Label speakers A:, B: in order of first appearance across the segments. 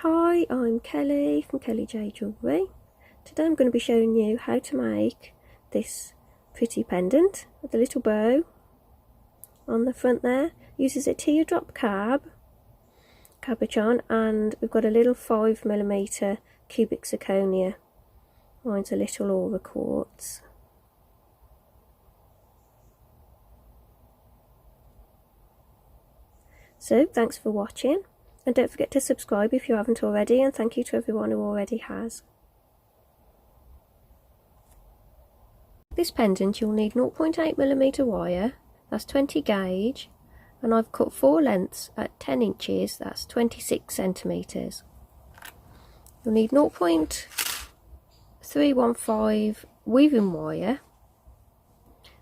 A: Hi, I'm Kelly from Kelly J Jewellery. Today I'm going to be showing you how to make this pretty pendant with a little bow on the front there. Uses a teardrop cabochon, and we've got a little 5mm cubic zirconia. Mine's a little aura quartz. So thanks for watching, and don't forget to subscribe if you haven't already, and thank you to everyone who already has. This pendant you'll need 0.8mm wire, that's 20 gauge, and I've cut 4 lengths at 10 inches, that's 26 centimetres. You'll need 0.315 weaving wire,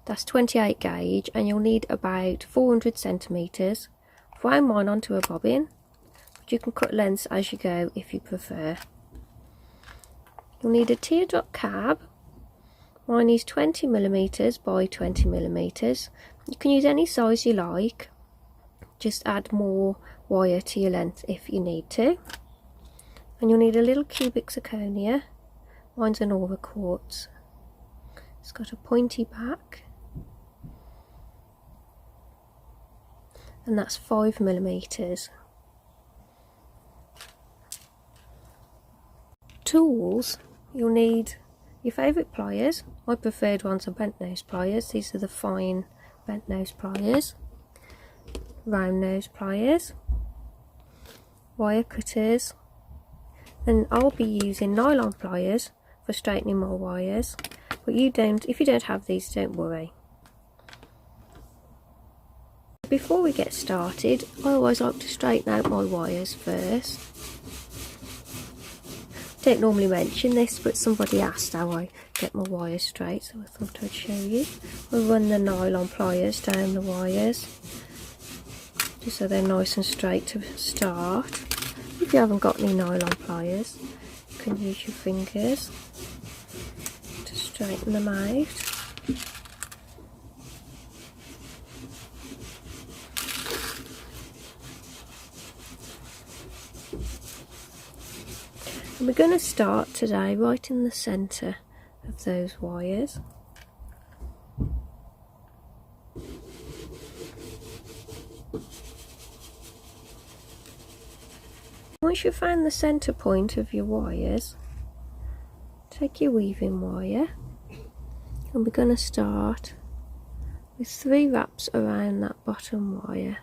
A: that's 28 gauge, and you'll need about 400 centimetres. I've wound mine onto a bobbin, but you can cut lengths as you go if you prefer. You'll need a teardrop cab. Mine is 20mm by 20mm. You can use any size you like, just add more wire to your length if you need to. And you'll need a little cubic zirconia. Mine's an aura quartz. It's got a pointy back, and that's 5mm. Tools, you'll need your favourite pliers. My preferred ones are bent nose pliers. These are the fine bent nose pliers. Round nose pliers. Wire cutters. And I'll be using nylon pliers for straightening my wires. But if you don't have these, don't worry. Before we get started, I always like to straighten out my wires first. Don't normally mention this, but somebody asked how I get my wires straight, so I thought I'd show you. I run the nylon pliers down the wires, just so they're nice and straight to start. If you haven't got any nylon pliers, you can use your fingers to straighten them out. And we're going to start today right in the centre of those wires. Once you've found the centre point of your wires, take your weaving wire, and we're going to start with 3 wraps around that bottom wire.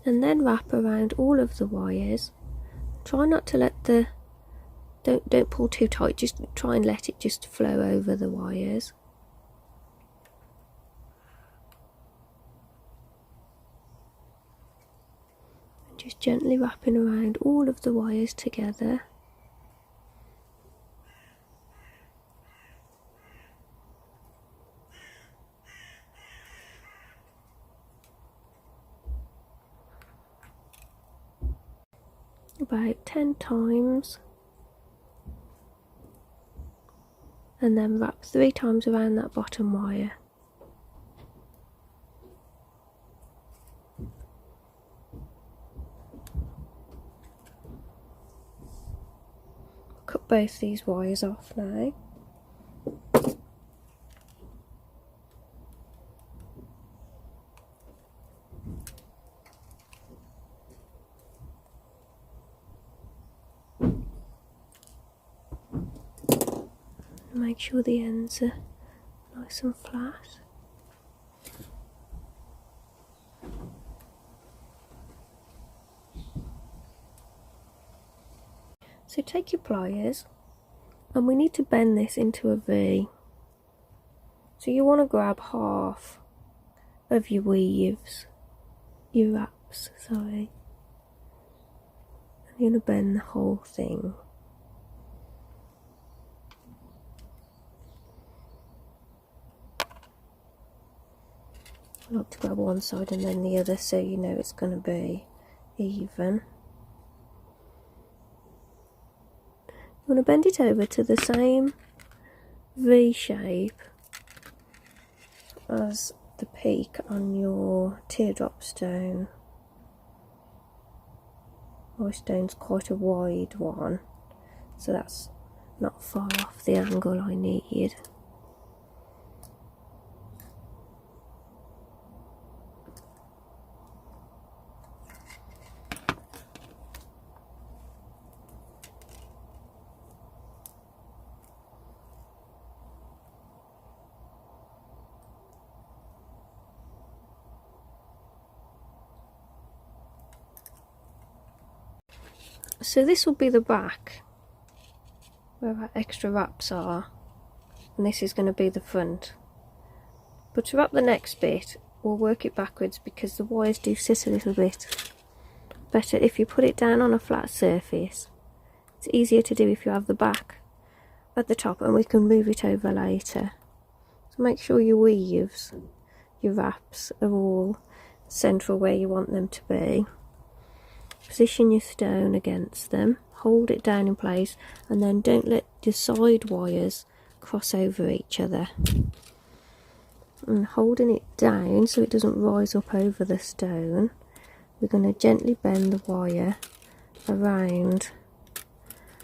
A: And then wrap around all of the wires. Try not to let don't pull too tight, just try and let it just flow over the wires. And just gently wrapping around all of the wires together. About 10 times, and then wrap 3 times around that bottom wire. Cut both these wires off now. Make sure the ends are nice and flat. So take your pliers, and we need to bend this into a V. So you want to grab half of your wraps, sorry. And you're going to bend the whole thing. I like to grab one side and then the other, so you know it's going to be even. You want to bend it over to the same V shape as the peak on your teardrop stone. My stone's quite a wide one, so that's not far off the angle I need. So this will be the back, where our extra wraps are, and this is going to be the front. But to wrap the next bit, we'll work it backwards because the wires do sit a little bit better if you put it down on a flat surface. It's easier to do if you have the back at the top, and we can move it over later. So make sure your weaves, your wraps are all central where you want them to be. Position your stone against them, hold it down in place, and then don't let your side wires cross over each other. And holding it down so it doesn't rise up over the stone, we're going to gently bend the wire around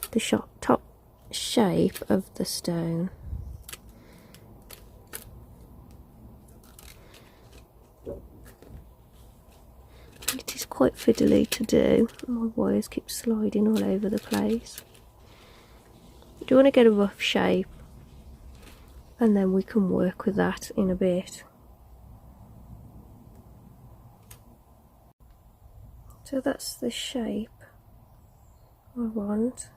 A: the top shape of the stone. It is quite fiddly to do. My wires keep sliding all over the place. You do want to get a rough shape, and then we can work with that in a bit. So that's the shape I want.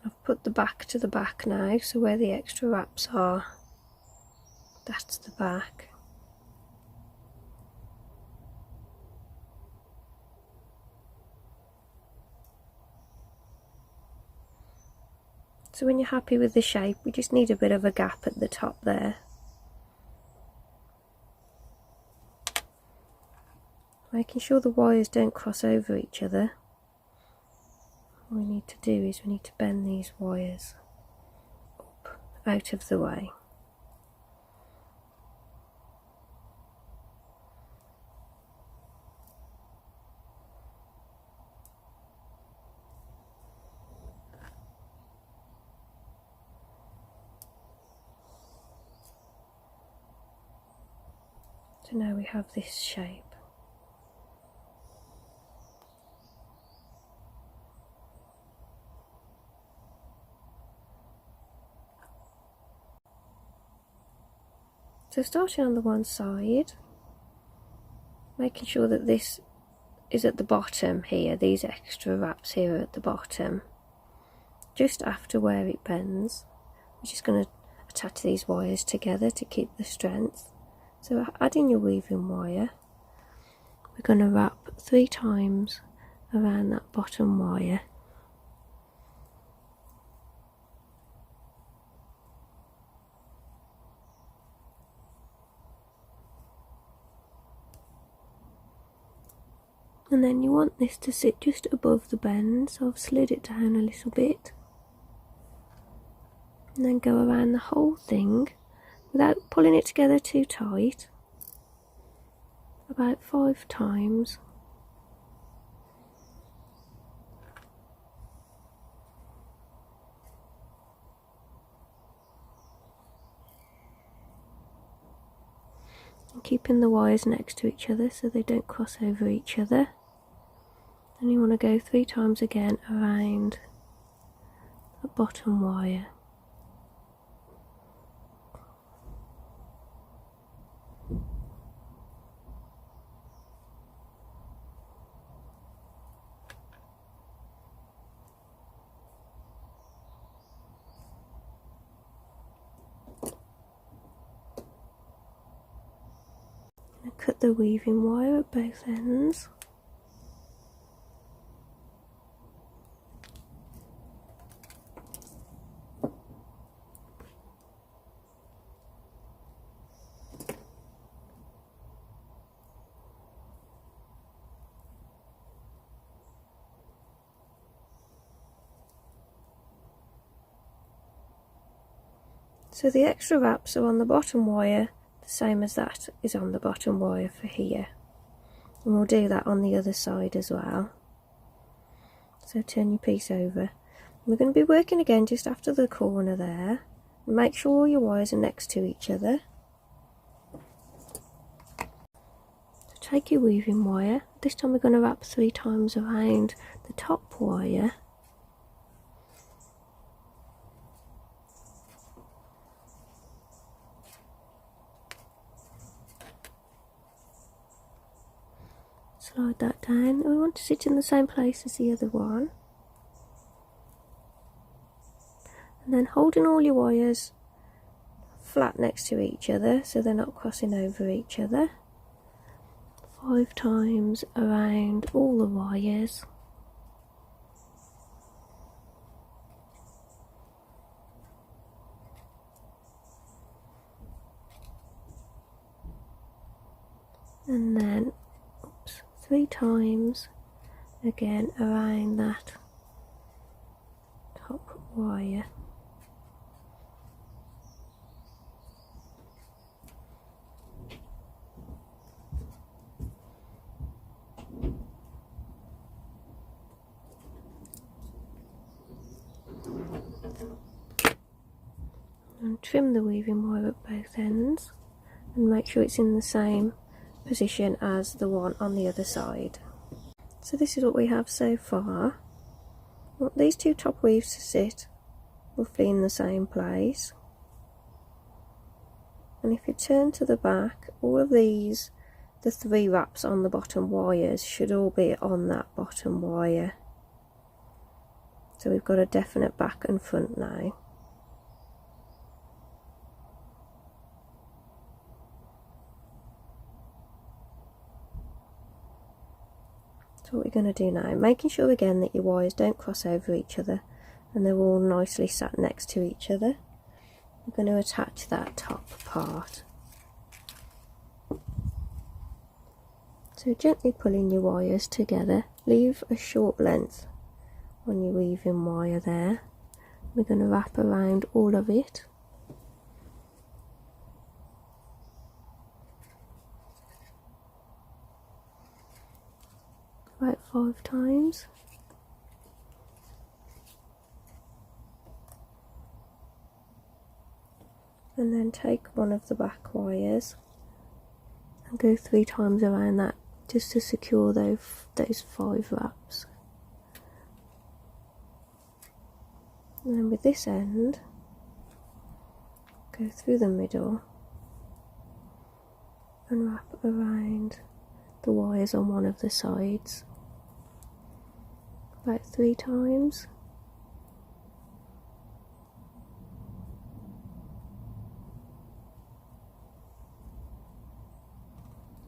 A: I've put the back to the back now, so where the extra wraps are, that's the back. So when you're happy with the shape, we just need a bit of a gap at the top there. Making sure the wires don't cross over each other. What we need to do is we need to bend these wires up out of the way. So now we have this shape. So starting on the one side, making sure that this is at the bottom here, these extra wraps here are at the bottom, just after where it bends. We're just going to attach these wires together to keep the strength. So adding your weaving wire, we're going to wrap 3 times around that bottom wire. And then you want this to sit just above the bend, so I've slid it down a little bit. And then go around the whole thing without pulling it together too tight, about 5 times. And keeping the wires next to each other so they don't cross over each other. Then you want to go 3 times again around the bottom wire. Cut the weaving wire at both ends. So the extra wraps are on the bottom wire, the same as that is on the bottom wire for here. And we'll do that on the other side as well. So turn your piece over. We're going to be working again just after the corner there. Make sure all your wires are next to each other. So take your weaving wire. This time we're going to wrap 3 times around the top wire. Slide that down. We want to sit in the same place as the other one. And then holding all your wires flat next to each other so they're not crossing over each other. 5 times around all the wires. And then 3 times again around that top wire. And trim the weaving wire at both ends and make sure it's in the same position as the one on the other side. So this is what we have so far. I want these 2 top weaves to sit roughly in the same place, and if you turn to the back, all of these, the 3 wraps on the bottom wires should all be on that bottom wire. So we've got a definite back and front now. So what we're going to do now, making sure again that your wires don't cross over each other and they're all nicely sat next to each other. We're going to attach that top part. So gently pulling your wires together, leave a short length on your weaving wire there. We're going to wrap around all of it. About 5 times. And then take one of the back wires and go 3 times around that just to secure those 5 wraps. And then with this end, go through the middle and wrap around the wires on one of the sides about 3 times.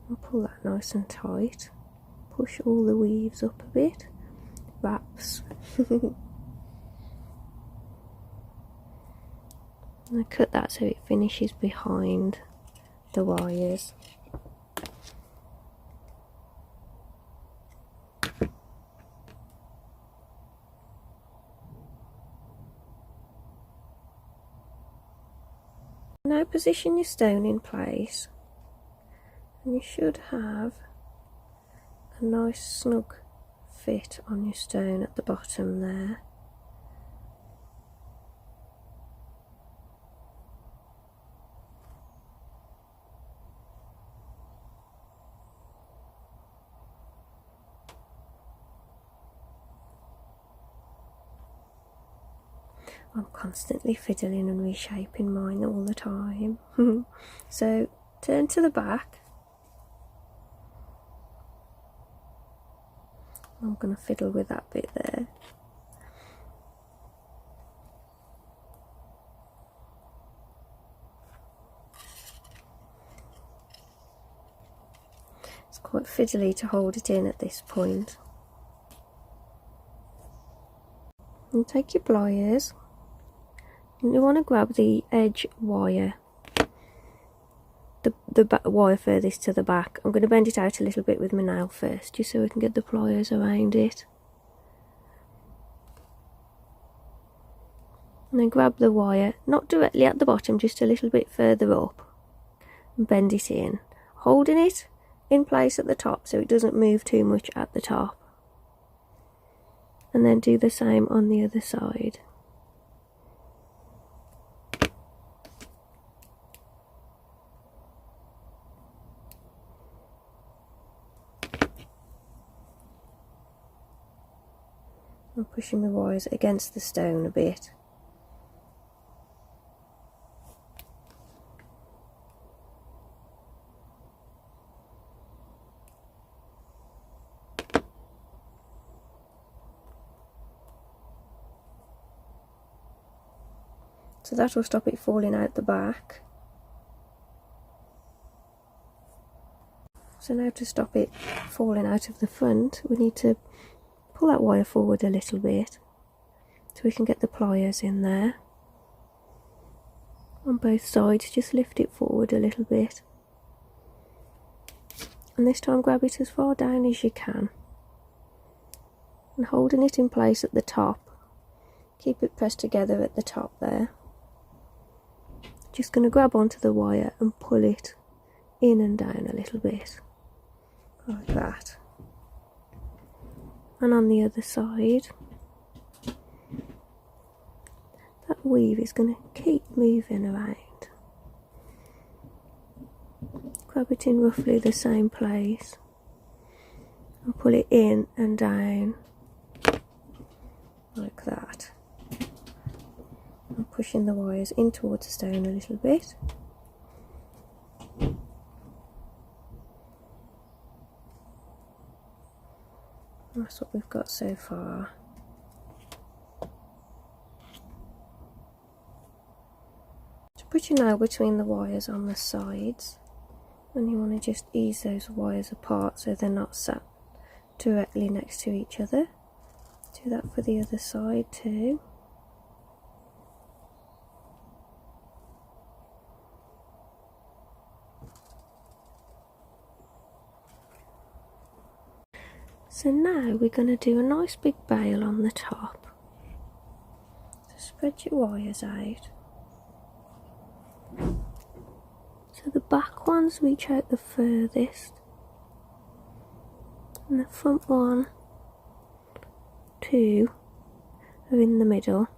A: And pull that nice and tight. Push all the weaves up a bit. Wraps. And I cut that so it finishes behind the wires. Now position your stone in place, and you should have a nice snug fit on your stone at the bottom there. I'm constantly fiddling and reshaping mine all the time. So turn to the back. I'm going to fiddle with that bit there. It's quite fiddly to hold it in at this point. And take your pliers. And you want to grab the edge wire, the wire furthest to the back. I'm going to bend it out a little bit with my nail first, just so we can get the pliers around it. And then grab the wire, not directly at the bottom, just a little bit further up, and bend it in, holding it in place at the top so it doesn't move too much at the top. And then do the same on the other side. I'm pushing my wires against the stone a bit. So that will stop it falling out the back. So now to stop it falling out of the front, we need to pull that wire forward a little bit so we can get the pliers in there. On both sides, just lift it forward a little bit. And this time grab it as far down as you can. And holding it in place at the top, keep it pressed together at the top there. Just going to grab onto the wire and pull it in and down a little bit, like that. And on the other side, that weave is going to keep moving around. Grab it in roughly the same place and pull it in and down like that. I'm pushing the wires in towards the stone a little bit. That's what we've got so far. So put your nail between the wires on the sides, and you want to just ease those wires apart so they're not sat directly next to each other. Do that for the other side too. So now we're going to do a nice big bail on the top. So spread your wires out. So the back ones reach out the furthest, and the front one, two are in the middle.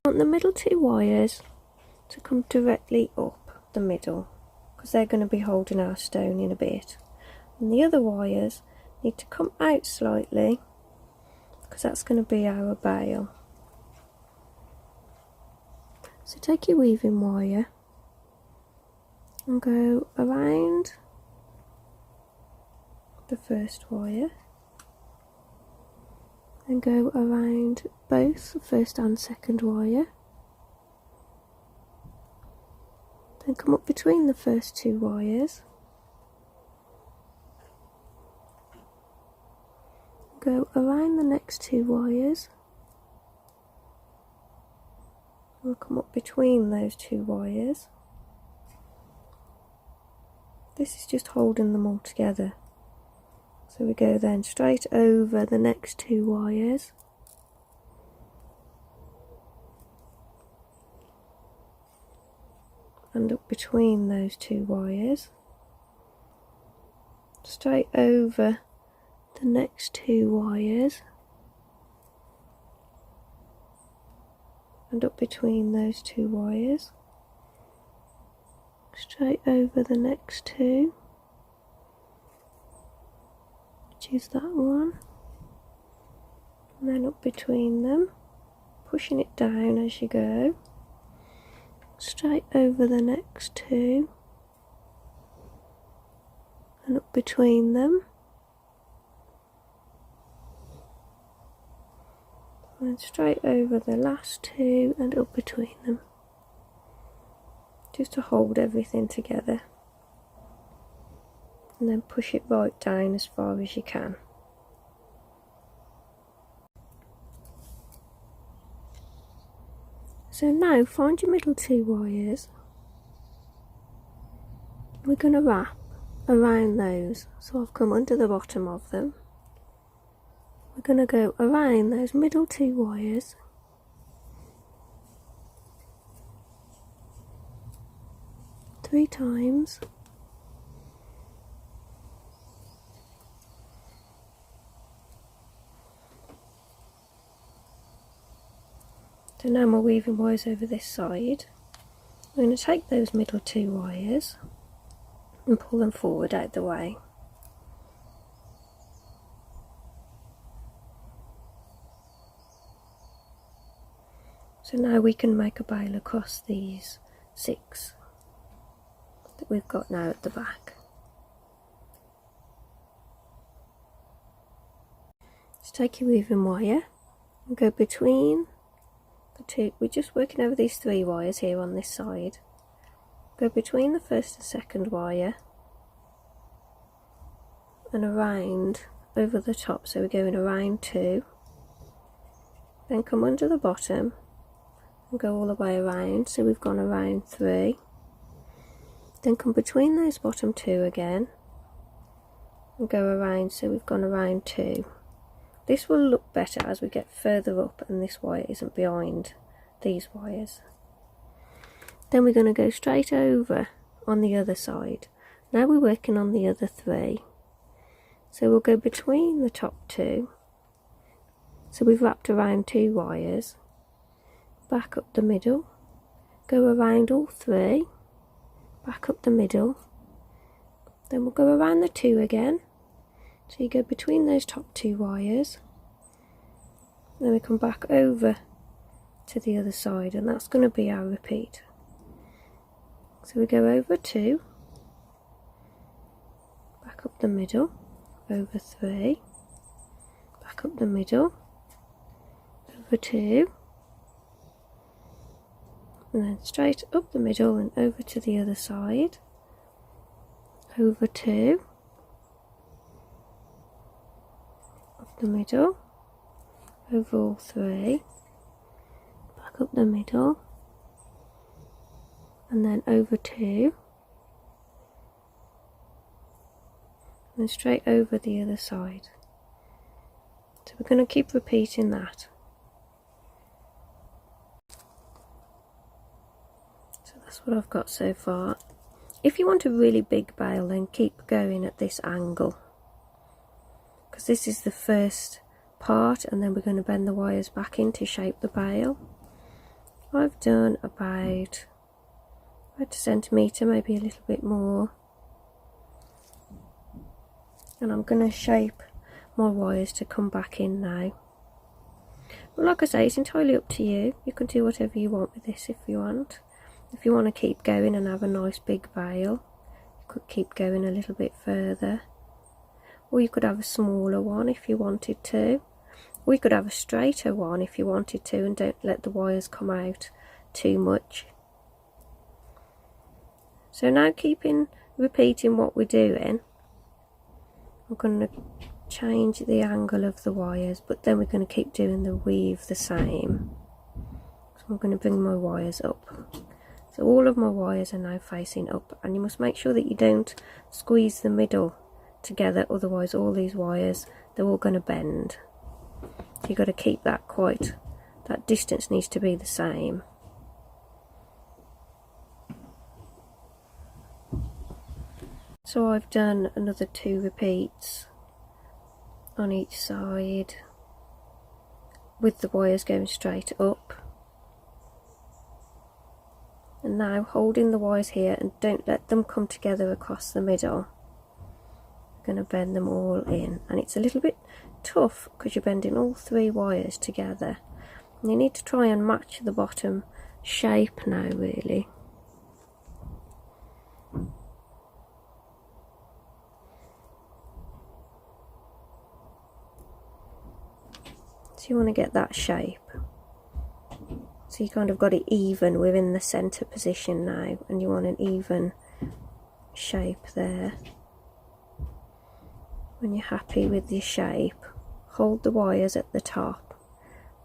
A: I want the middle two wires to come directly up the middle, because they're going to be holding our stone in a bit, and the other wires need to come out slightly because that's going to be our bail. So take your weaving wire and go around the first wire and go around both the first and second wire, then come up between the first two wires, go around the next two wires, and come up between those two wires. This is just holding them all together. So we go then straight over the next two wires, and up between those two wires, straight over the next two wires, and up between those two wires, straight over the next two, which is that one, and then up between them, pushing it down as you go, straight over the next two, and up between them, and straight over the last two and up between them, just to hold everything together. and then push it right down as far as you can. So now find your middle 2 wires. We're going to wrap around those. So I've come under the bottom of them. We're going to go around those middle 2 wires. Three times. So now my weaving wires over this side. I'm going to take those middle 2 wires and pull them forward out the way. So now we can make a bail across these 6 that we've got now at the back. Just take your weaving wire and go between the 2. We're just working over these 3 wires here on this side. Go between the first and second wire and around over the top, so we're going around 2, then come under the bottom and go all the way around, so we've gone around 3, then come between those bottom 2 again and go around, so we've gone around 2. This will look better as we get further up and this wire isn't behind these wires. Then we're going to go straight over on the other side. Now we're working on the other 3. So we'll go between the top 2. So we've wrapped around 2 wires. Back up the middle. Go around all 3. Back up the middle. Then we'll go around the 2 again. So you go between those top 2 wires. Then we come back over to the other side, and that's going to be our repeat. So we go over 2, back up the middle, over 3, back up the middle, over 2, and then straight up the middle and over to the other side, over 2, up the middle, over all 3, back up the middle, and then over 2, and straight over the other side. So we're going to keep repeating that. So that's what I've got so far. If you want a really big bail, then keep going at this angle, because this is the first part, and then we're going to bend the wires back in to shape the bail. I've done about a centimetre, maybe a little bit more, and I'm going to shape my wires to come back in now. But like I say, it's entirely up to you. You can do whatever you want with this if you want. If you want to keep going and have a nice big bail, you could keep going a little bit further, or you could have a smaller one if you wanted to. We could have a straighter one if you wanted to, and don't let the wires come out too much. So now repeating what we're doing, I'm going to change the angle of the wires, but then we're going to keep doing the weave the same. So I'm going to bring my wires up. So all of my wires are now facing up, and you must make sure that you don't squeeze the middle together, otherwise all these wires, they're all going to bend. So you've got to keep that that distance needs to be the same. So I've done another 2 repeats on each side with the wires going straight up. And now holding the wires here, and don't let them come together across the middle. I'm going to bend them all in, and it's a little bit tough because you're bending all 3 wires together. And you need to try and match the bottom shape now, really. So you want to get that shape. So you kind of got it even within the centre position now, and you want an even shape there. When you're happy with your shape, hold the wires at the top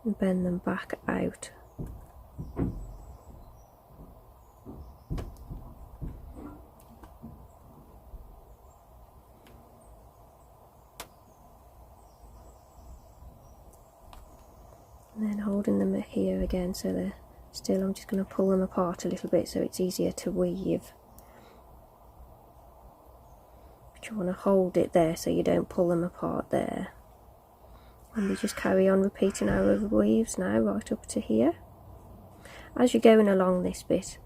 A: and bend them back out. And then holding them here again so they're still, I'm just going to pull them apart a little bit so it's easier to weave. But you want to hold it there so you don't pull them apart there. And we just carry on repeating our weaves now right up to here. As you're going along this bit,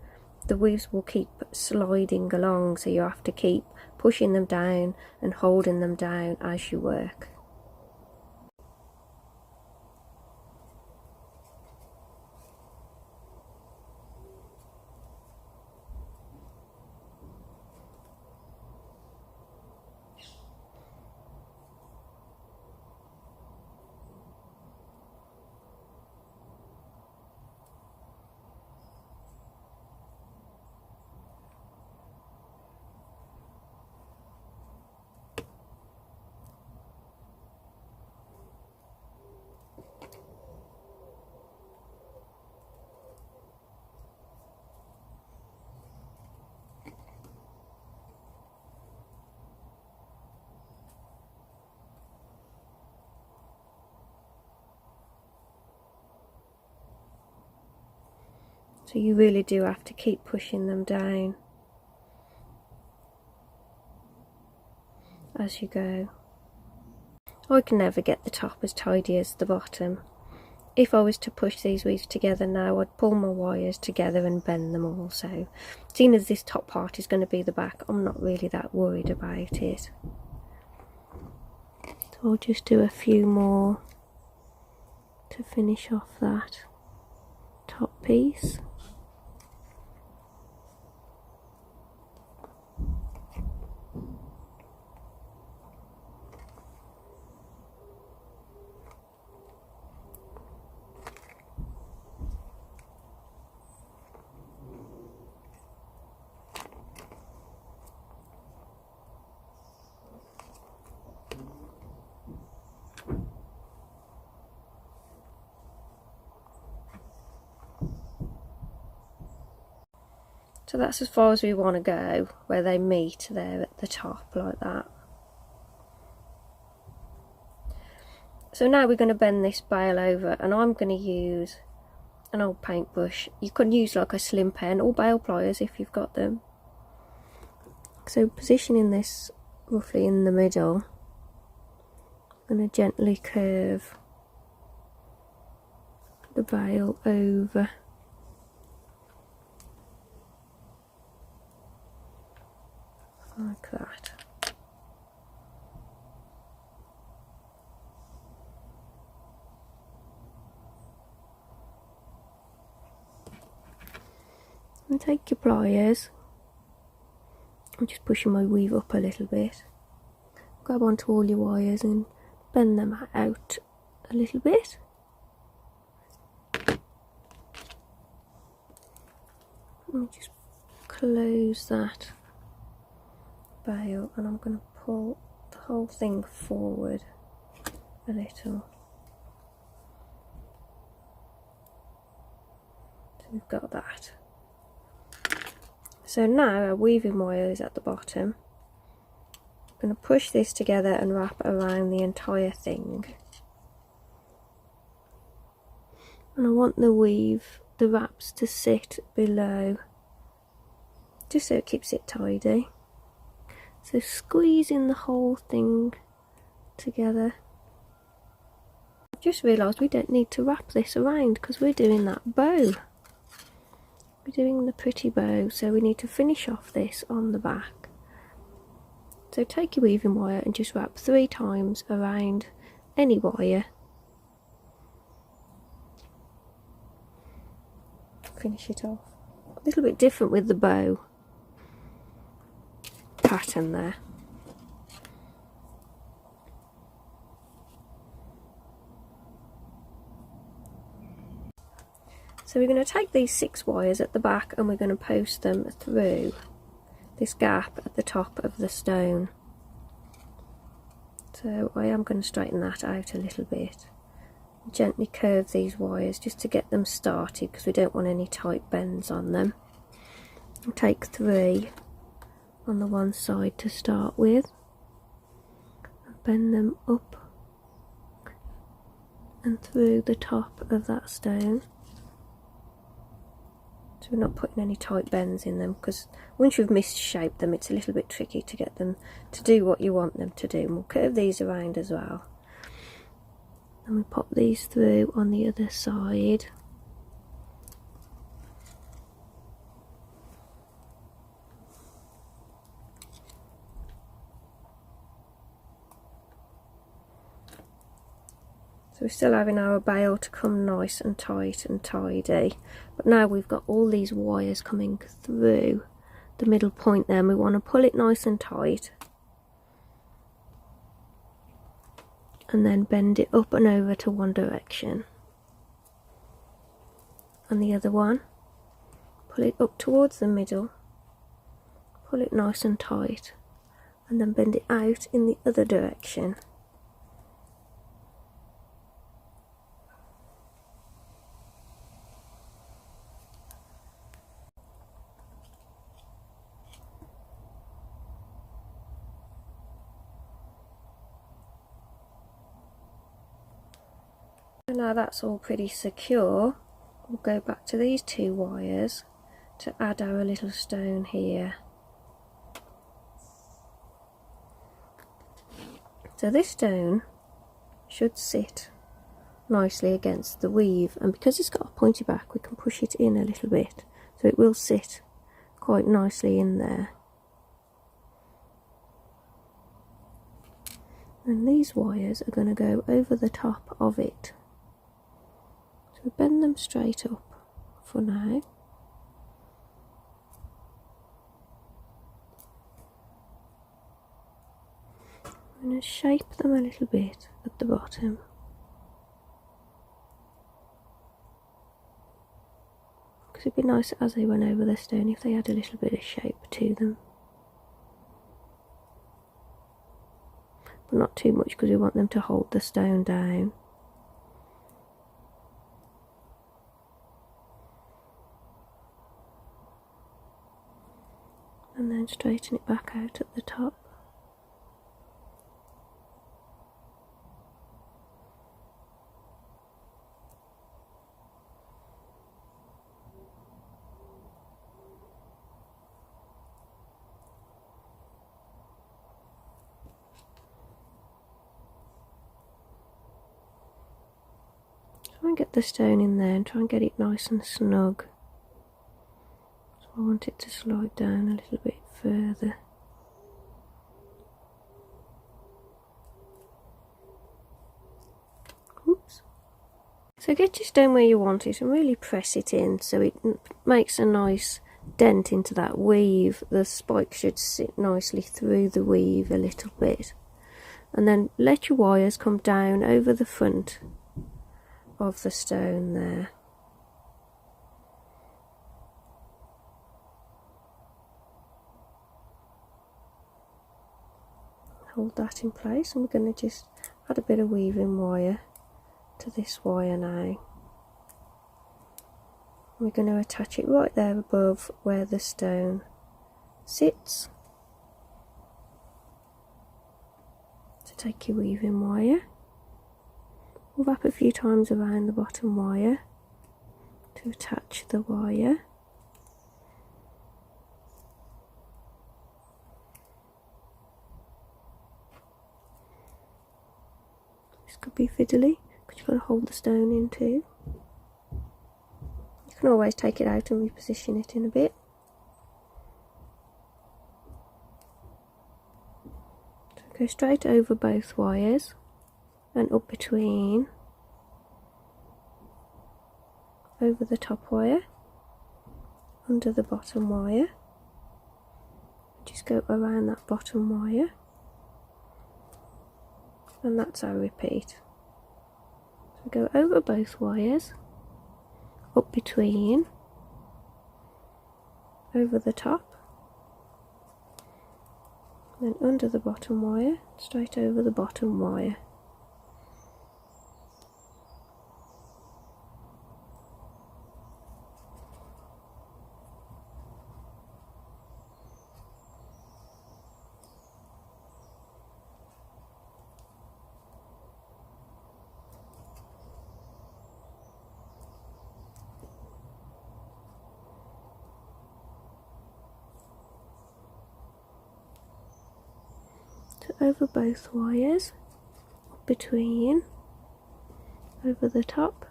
A: the weaves will keep sliding along, so you have to keep pushing them down and holding them down as you work. So you really do have to keep pushing them down as you go. I can never get the top as tidy as the bottom. If I was to push these weaves together now, I'd pull my wires together and bend them all. So seeing as this top part is going to be the back, I'm not really that worried about it. So I'll just do a few more to finish off that top piece. So that's as far as we want to go, where they meet there at the top like that. So now we're going to bend this bail over, and I'm going to use an old paintbrush. You can use like a slim pen or bail pliers if you've got them. So positioning this roughly in the middle, I'm going to gently curve the bail over. Like that. And take your pliers. I'm just pushing my weave up a little bit. Grab onto all your wires and bend them out a little bit. And just close that bail, and I'm going to pull the whole thing forward a little. So we've got that. So now our weaving wire is at the bottom. I'm going to push this together and wrap around the entire thing. And I want the weave, the wraps to sit below, just so it keeps it tidy. So squeezing the whole thing together. I've just realised we don't need to wrap this around because we're doing that bow. We're doing the pretty bow, so we need to finish off this on the back. So take your weaving wire and just wrap 3 times around any wire. Finish it off. A little bit different with the bow pattern there. So we're going to take these 6 wires at the back and we're going to post them through this gap at the top of the stone. So I am going to straighten that out a little bit. Gently curve these wires just to get them started, because we don't want any tight bends on them. I'll take 3 on the one side to start with, and bend them up and through the top of that stone. So we're not putting any tight bends in them, because once you've misshaped them it's a little bit tricky to get them to do what you want them to do. And we'll curve these around as well. And we pop these through on the other side. So we're still having our bail to come nice and tight and tidy, but now we've got all these wires coming through the middle point there, and we want to pull it nice and tight and then bend it up and over to one direction, and the other one, pull it up towards the middle, pull it nice and tight, and then bend it out in the other direction. Now that's all pretty secure, we'll go back to these 2 wires to add our little stone here. So this stone should sit nicely against the weave, and because it's got a pointy back we can push it in a little bit, so it will sit quite nicely in there. And these wires are going to go over the top of it. So bend them straight up for now. I'm going to shape them a little bit at the bottom. Because it'd be nice as they went over the stone if they had a little bit of shape to them. But not too much, because we want them to hold the stone down. And then straighten it back out at the top. Try and get the stone in there and try and get it nice and snug. So I want it to slide down a little bit further. Oops. So get your stone where you want it and really press it in so it makes a nice dent into that weave. The spike should sit nicely through the weave a little bit. And then let your wires come down over the front of the stone there. Hold that in place, and we're going to just add a bit of weaving wire to this wire now. We're going to attach it right there above where the stone sits. So take your weaving wire, wrap a few times around the bottom wire to attach the wire. This could be fiddly because you've got to hold the stone in too. You can always take it out and reposition it in a bit. So go straight over both wires and up between, over the top wire, under the bottom wire. Just go around that bottom wire, and that's our repeat. So go over both wires, up between, over the top, then under the bottom wire, straight over the bottom wire. Over both wires, between, over the top,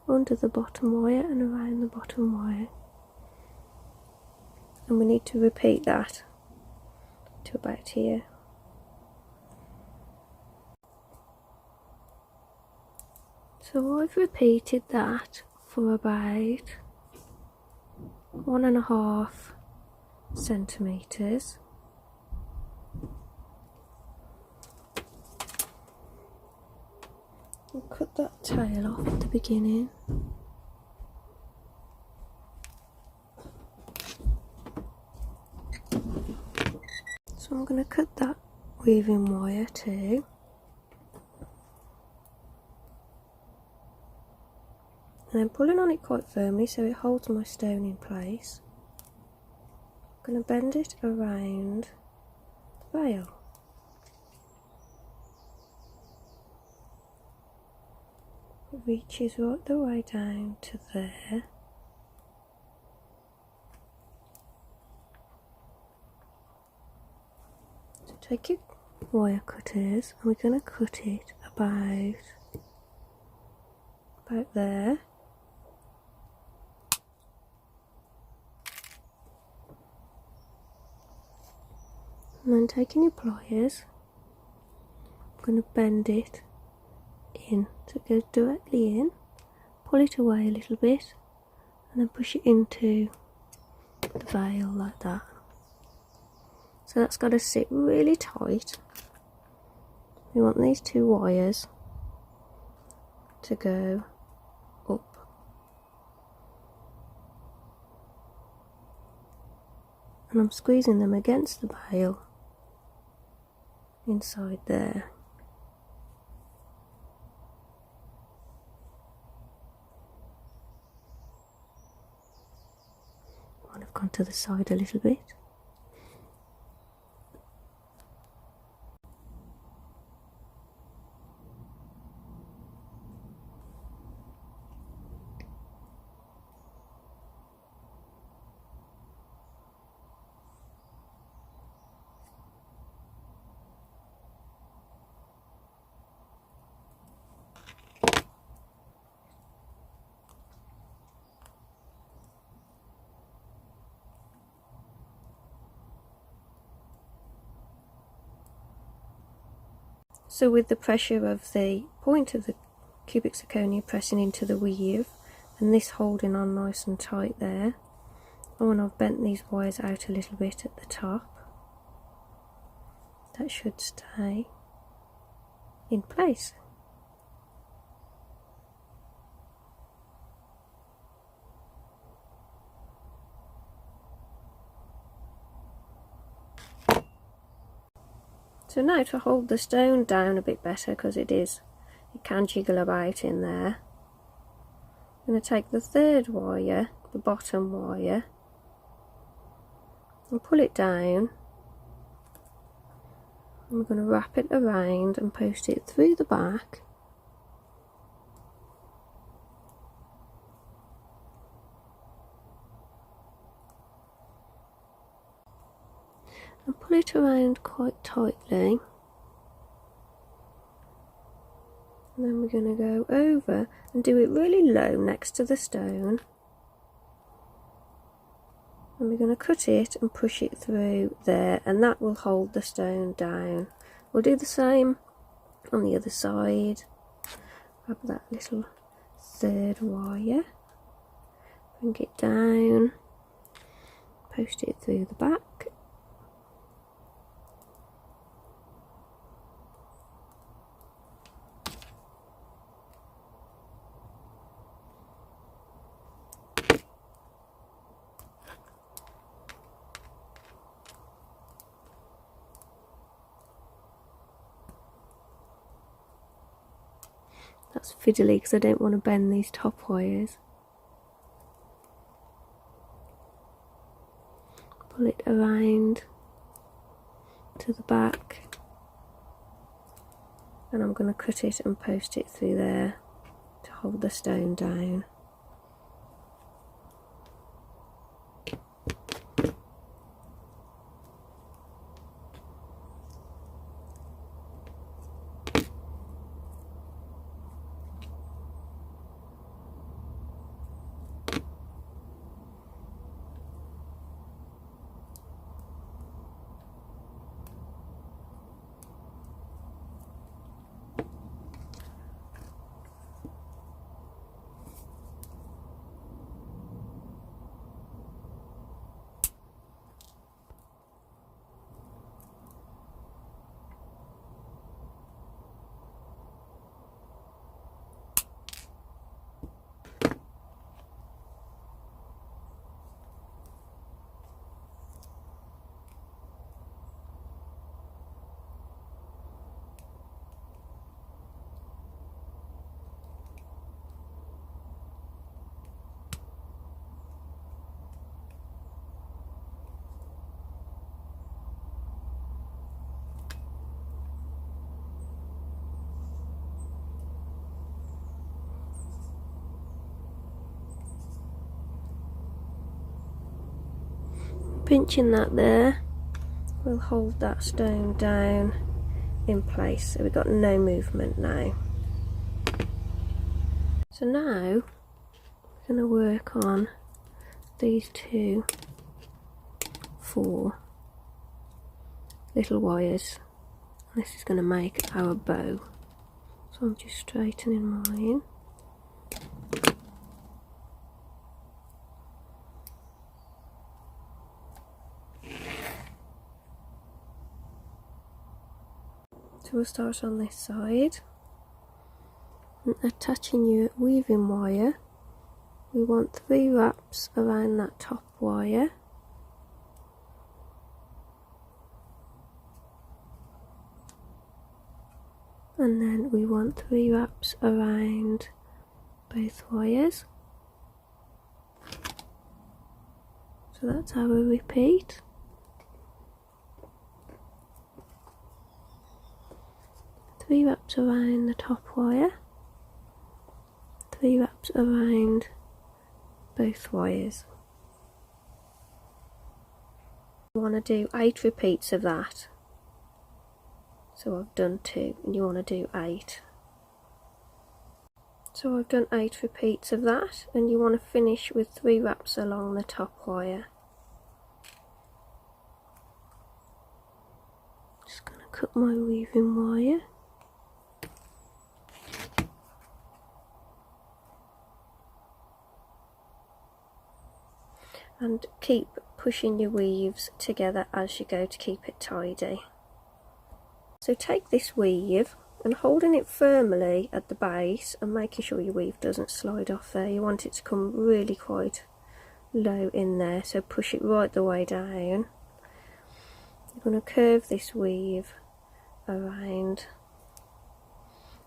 A: under the bottom wire and around the bottom wire. And we need to repeat that to about here. So I've repeated that for about 1.5 centimetres. I'll cut that tail off at the beginning. So I'm going to cut that weaving wire too. And then pulling on it quite firmly so it holds my stone in place. I'm going to bend it around the veil. It reaches right the way down to there. So take your wire cutters and we're going to cut it about there. And then taking your pliers, I'm going to bend it in so it goes directly in, pull it away a little bit and then push it into the veil like that. So that's got to sit really tight. We want these two wires to go up. And I'm squeezing them against the veil inside there. I've gone to the side a little bit. So with the pressure of the point of the cubic zirconia pressing into the weave and this holding on nice and tight there, and when I've bent these wires out a little bit at the top, that should stay in place. So now to hold the stone down a bit better, because it can jiggle about in there, I'm going to take the third wire, the bottom wire, and pull it down. I'm going to wrap it around and post it through the back. And pull it around quite tightly. And then we're going to go over and do it really low next to the stone. And we're going to cut it and push it through there, and that will hold the stone down. We'll do the same on the other side. Grab that little third wire, bring it down, post it through the back. That's fiddly because I don't want to bend these top wires. Pull it around to the back, and I'm going to cut it and post it through there to hold the stone down. Pinching that there will hold that stone down in place, so we've got no movement now. So now we're going to work on these 2 4 little wires. This is going to make our bow, so I'm just straightening mine. So we'll start on this side, and attaching your weaving wire, we want 3 wraps around that top wire, and then we want 3 wraps around both wires. So that's how we repeat. 3 wraps around the top wire, 3 wraps around both wires. You want to do 8 repeats of that. So I've done 2 and you want to do 8. So I've done 8 repeats of that, and you want to finish with 3 wraps along the top wire. Just going to cut my weaving wire. And keep pushing your weaves together as you go to keep it tidy. So take this weave and holding it firmly at the base and making sure your weave doesn't slide off there. You want it to come really quite low in there, so push it right the way down. You're going to curve this weave around,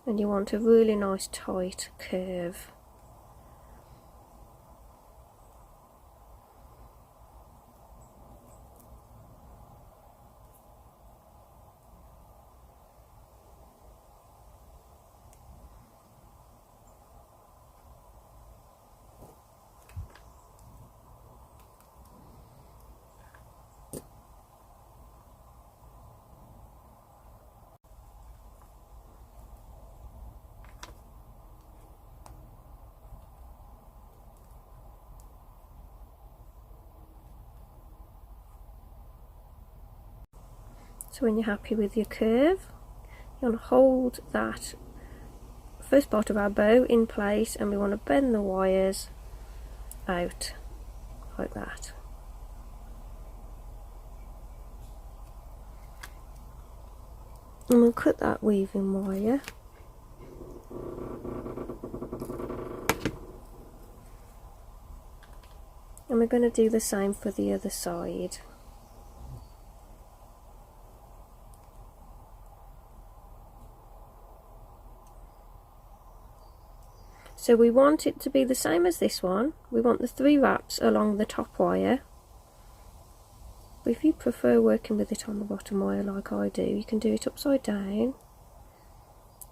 A: and you want a really nice tight curve. So when you're happy with your curve, you want to hold that first part of our bow in place, and we want to bend the wires out like that. And we'll cut that weaving wire. And we're going to do the same for the other side. So we want it to be the same as this one. We want the 3 wraps along the top wire. But if you prefer working with it on the bottom wire like I do, you can do it upside down.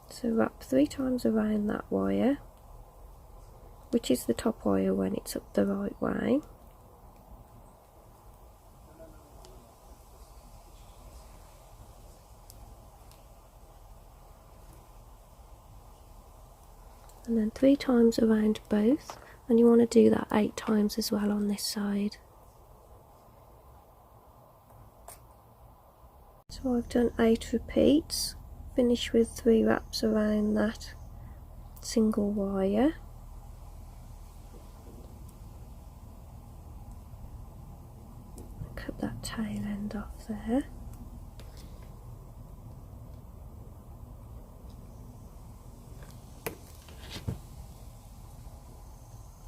A: So wrap 3 times around that wire, which is the top wire when it's up the right way. And then 3 times around both, and you want to do that 8 times as well on this side. So I've done 8 repeats, finish with 3 wraps around that single wire. Cut that tail end off there.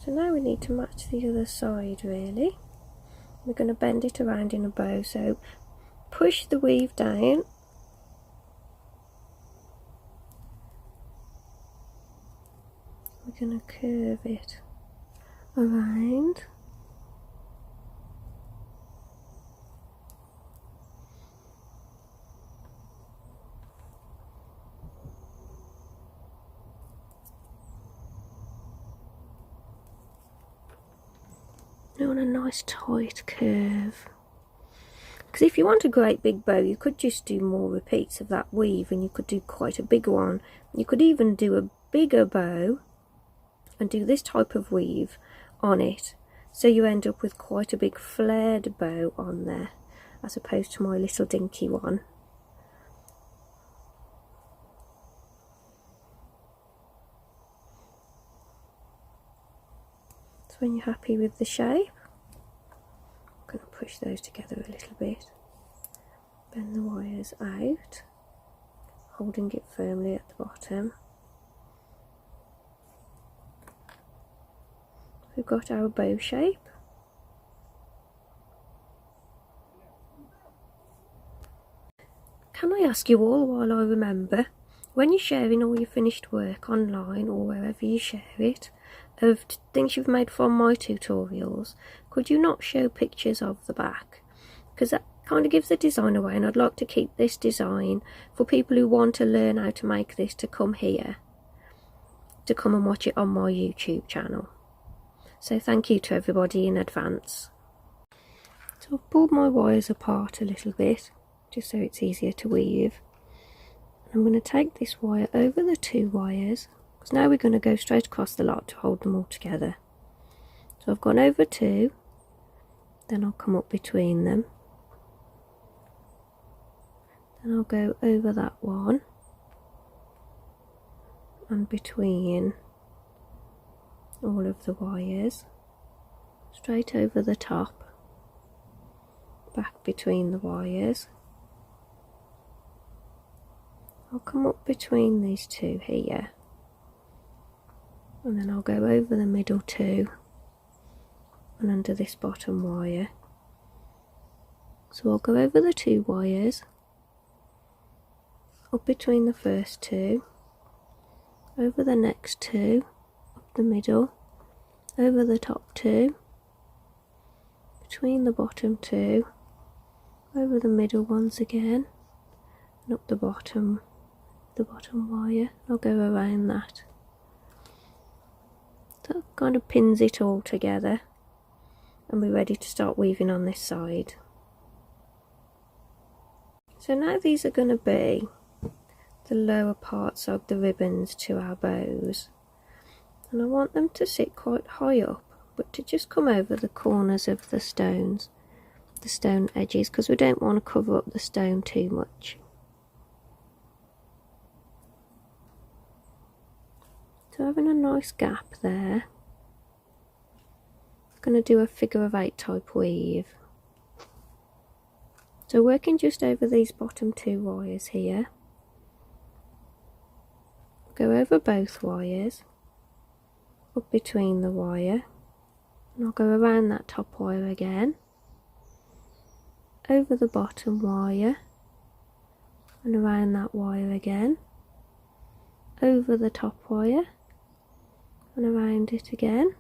A: So now we need to match the other side really. We're going to bend it around in a bow, so push the weave down we're going to curve it around. You want a nice tight curve. Because if you want a great big bow, you could just do more repeats of that weave and you could do quite a big one. You could even do a bigger bow and do this type of weave on it, so you end up with quite a big flared bow on there, as opposed to my little dinky one. So when you're happy with the shape, I'm going to push those together a little bit, bend the wires out, holding it firmly at the bottom. We've got our bow shape. Can I ask you all, while I remember, when you're sharing all your finished work online or wherever you share it, of things you've made from my tutorials, could you not show pictures of the back? Because that kind of gives the design away, and I'd like to keep this design for people who want to learn how to make this to come here, to come and watch it on my YouTube channel. So thank you to everybody in advance. So I've pulled my wires apart a little bit, just so it's easier to weave. I'm going to take this wire over the 2 wires, because now we're going to go straight across the lot to hold them all together. So I've gone over 2, then I'll come up between them, then I'll go over that one, and between all of the wires, straight over the top, back between the wires. I'll come up between these 2 here, and then I'll go over the middle 2 and under this bottom wire. So I'll go over the 2 wires, up between the first 2, over the next 2, up the middle, over the top 2, between the bottom 2, over the middle ones again, and up the bottom wire. I'll go around that. That kind of pins it all together, and we're ready to start weaving on this side. So now these are going to be the lower parts of the ribbons to our bows, and I want them to sit quite high up, but to just come over the corners of the stones, the stone edges, because we don't want to cover up the stone too much. So having a nice gap there, I'm going to do a figure of 8 type weave. So working just over these bottom 2 wires here, go over both wires, up between the wire, and I'll go around that top wire again, over the bottom wire, and around that wire again, over the top wire, and around it again,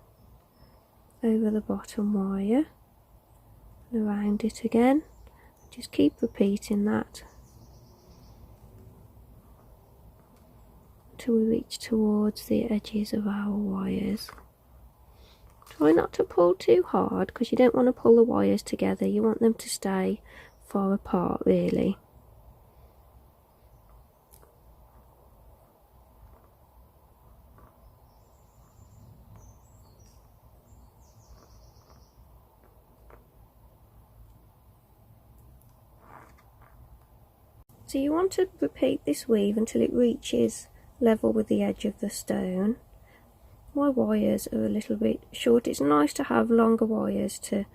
A: over the bottom wire, and around it again. Just keep repeating that until we reach towards the edges of our wires. Try not to pull too hard because you don't want to pull the wires together, you want them to stay far apart really. So you want to repeat this weave until it reaches level with the edge of the stone. My wires are a little bit short. It's nice to have longer wires to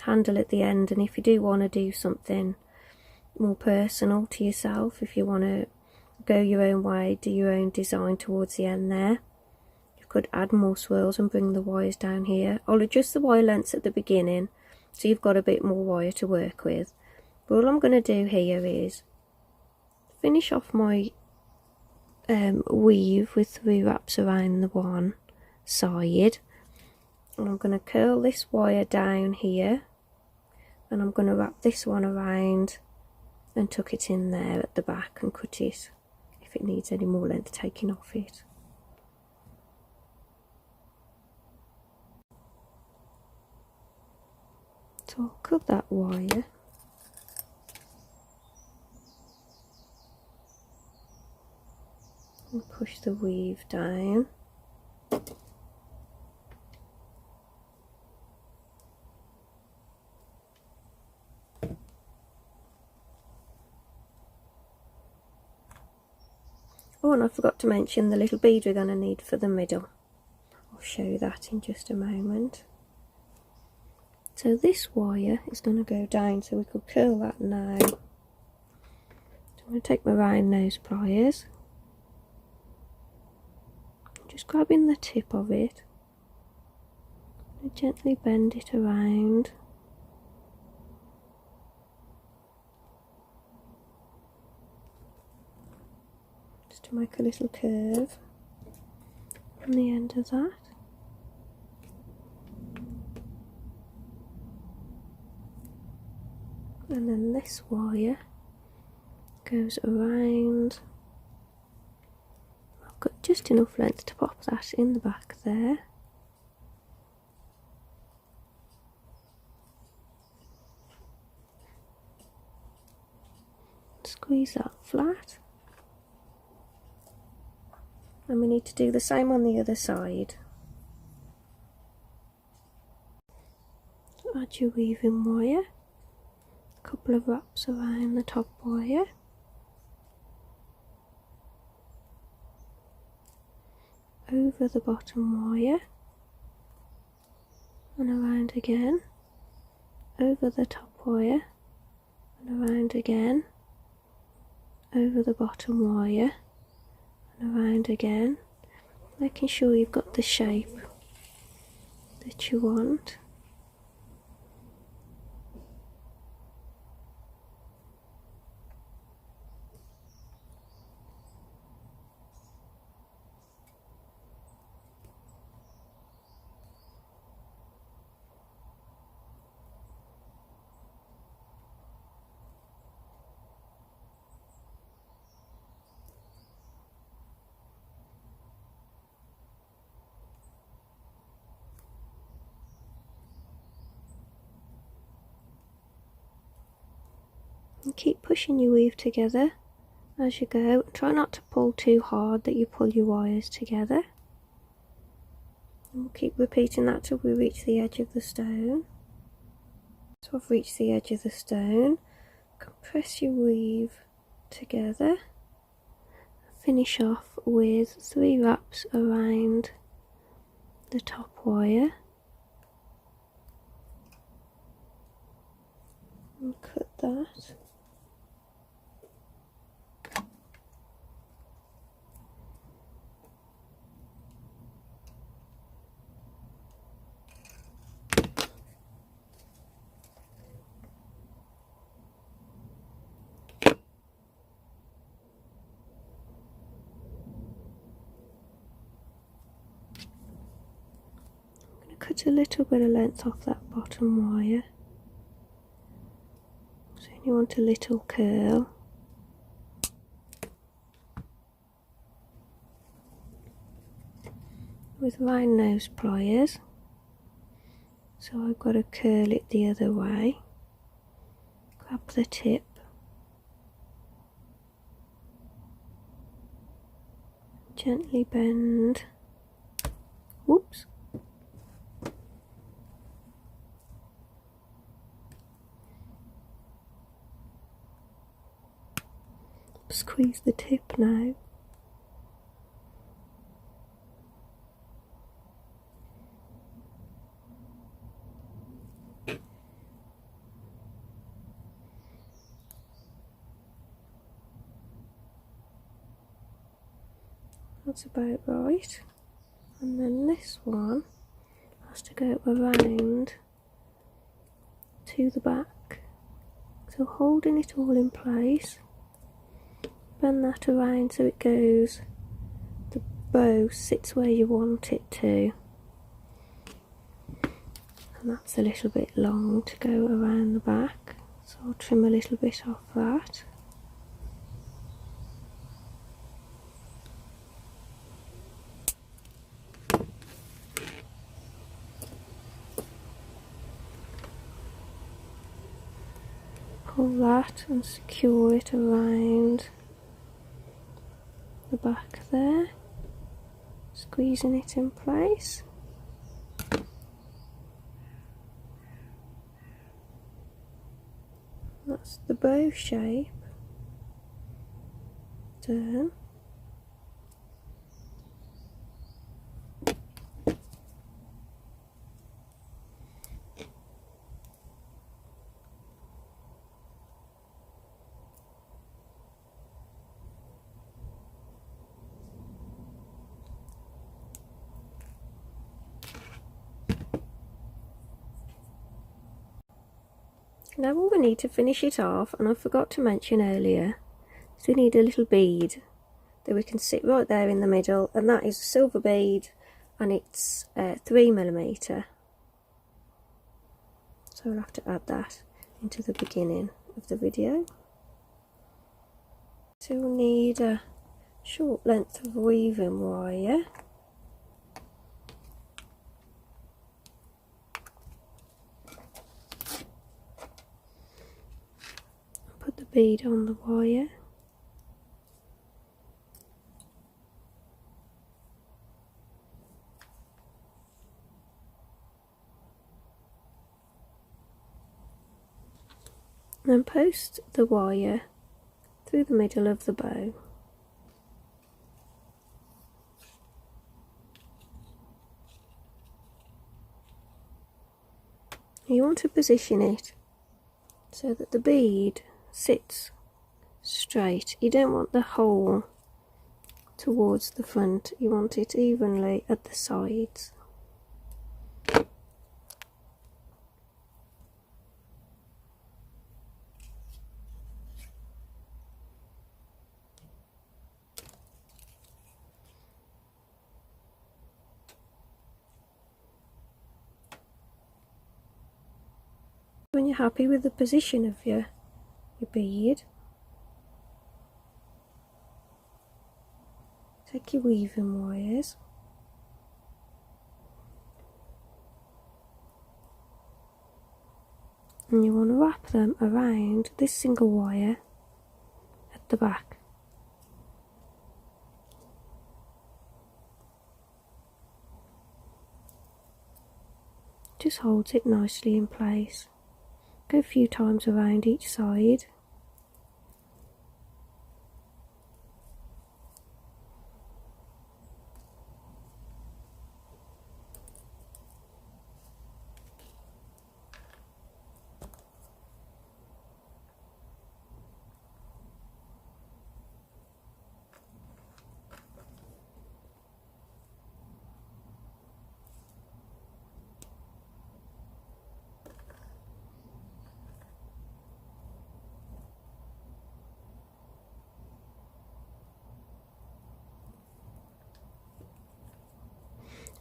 A: handle at the end, and if you do want to do something more personal to yourself, if you want to go your own way, do your own design towards the end there, you could add more swirls and bring the wires down here. I'll adjust the wire lengths at the beginning so you've got a bit more wire to work with. But all I'm going to do here is finish off my weave with 3 wraps around the one side, and I'm going to curl this wire down here, and I'm going to wrap this one around and tuck it in there at the back and cut it if it needs any more length taking off it. So I'll cut that wire and push the weave down. Oh, and I forgot to mention the little bead we're going to need for the middle. I'll show you that in just a moment. So this wire is going to go down, so we could curl that now. So I'm going to take my round nose pliers, just grabbing the tip of it, and gently bend it around. Just to make a little curve on the end of that. And then this wire goes around. I've got just enough length to pop that in the back there. Squeeze that flat. And we need to do the same on the other side. So add your weaving wire, a couple of wraps around the top wire, over the bottom wire, and around again, over the top wire, and around again, over the bottom wire, and around again, making sure you've got the shape that you want. And keep pushing your weave together as you go. Try not to pull too hard that you pull your wires together. And we'll keep repeating that till we reach the edge of the stone. So I've reached the edge of the stone. Compress your weave together. Finish off with 3 wraps around the top wire. And cut that. cut a little bit of length off that bottom wire. So you want a little curl. With round nose pliers. So I've got to curl it the other way. Grab the tip. Gently bend. Whoops. Squeeze the tip now. That's about right. And then this one has to go around to the back. So holding it all in place, bend that around so it goes, the bow sits where you want it to. And that's a little bit long to go around the back, so I'll trim a little bit off that. Pull that and secure it around the back there, squeezing it in place. That's the bow shape done. Now all we need to finish it off, and I forgot to mention earlier, is we need a little bead that we can sit right there in the middle, and that is a silver bead, and it's 3mm. So we'll have to add that into the beginning of the video. So we'll need a short length of weaving wire. Put the bead on the wire. Then post the wire through the middle of the bow. You want to position it so that the bead sits straight. You don't want the hole towards the front, you want it evenly at the sides. When you're happy with the position of your bead, take your weaving wires and you want to wrap them around this single wire at the back. Just holds it nicely in place. Go a few times around each side.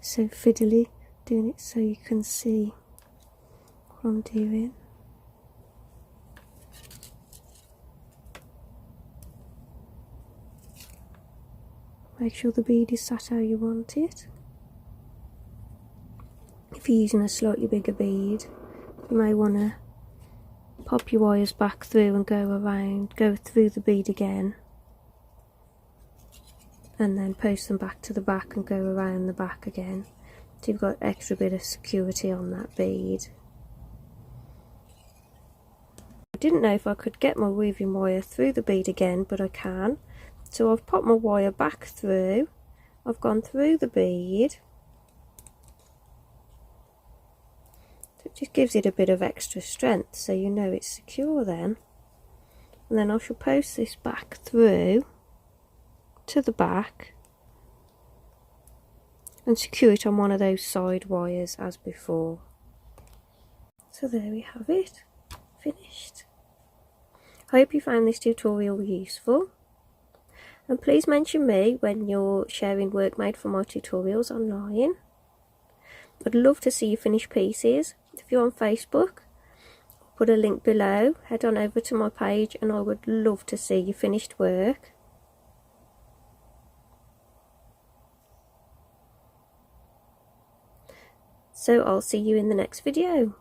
A: So fiddly doing it so you can see what I'm doing. Make sure the bead is sat how you want it. If you're using a slightly bigger bead, you may want to pop your wires back through and go through the bead again, and then post them back to the back and go around the back again, so you've got extra bit of security on that bead. I didn't know if I could get my weaving wire through the bead again, but I can. So I've popped my wire back through, I've gone through the bead. It just gives it a bit of extra strength so you know it's secure then. And then I shall post this back through to the back and secure it on one of those side wires as before. So there we have it, finished. I hope you found this tutorial useful, and please mention me when you're sharing work made for my tutorials online. I'd love to see your finished pieces. If you're on Facebook, I'll put a link below. Head on over to my page and I would love to see your finished work. So I'll see you in the next video.